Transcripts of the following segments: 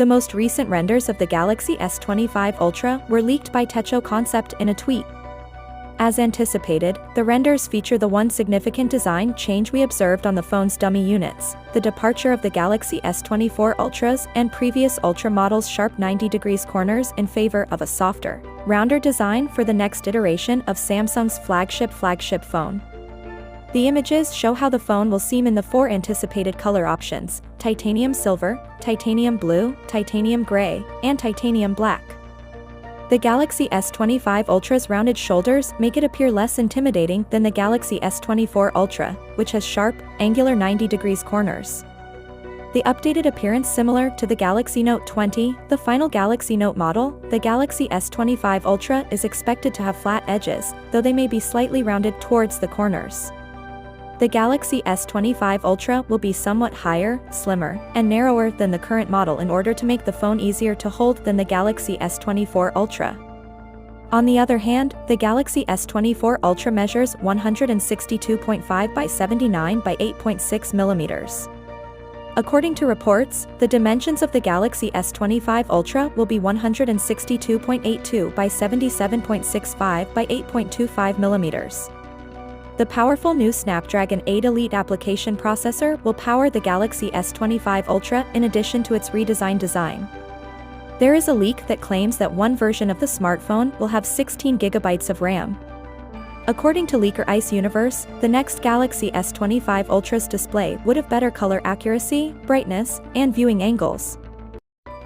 The most recent renders of the Galaxy S25 Ultra were leaked by Techo Concept in a tweet. As anticipated, the renders feature the one significant design change we observed on the phone's dummy units, the departure of the Galaxy S24 Ultras and previous Ultra models' sharp 90-degree corners in favor of a softer, rounder design for the next iteration of Samsung's flagship phone. The images show how the phone will seem in the four anticipated color options: titanium silver, titanium blue, titanium gray, and titanium black. The Galaxy S25 Ultra's rounded shoulders make it appear less intimidating than the Galaxy S24 Ultra, which has sharp, angular 90-degree corners. The updated appearance similar to the Galaxy Note 20, the final Galaxy Note model, the Galaxy S25 Ultra is expected to have flat edges, though they may be slightly rounded towards the corners. The Galaxy S25 Ultra will be somewhat higher, slimmer, and narrower than the current model in order to make the phone easier to hold than the Galaxy S24 Ultra. On the other hand, the Galaxy S24 Ultra measures 162.5 by 79 by 8.6 millimeters. According to reports, the dimensions of the Galaxy S25 Ultra will be 162.82 by 77.65 by 8.25 millimeters. The powerful new Snapdragon 8 Elite application processor will power the Galaxy S25 Ultra in addition to its redesigned design. There is a leak that claims that one version of the smartphone will have 16 GB of RAM. According to leaker Ice Universe, the next Galaxy S25 Ultra's display would have better color accuracy, brightness, and viewing angles.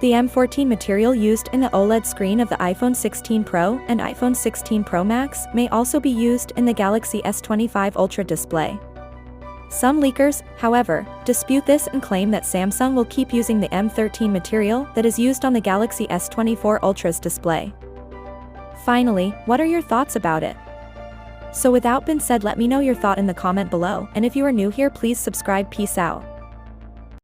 The M14 material used in the OLED screen of the iPhone 16 Pro and iPhone 16 Pro Max may also be used in the Galaxy S25 Ultra display. Some leakers, however, dispute this and claim that Samsung will keep using the M13 material that is used on the Galaxy S24 Ultra's display. Finally, what are your thoughts about it? So without being said, let me know your thought in the comment below, and if you are new here, please subscribe. Peace out.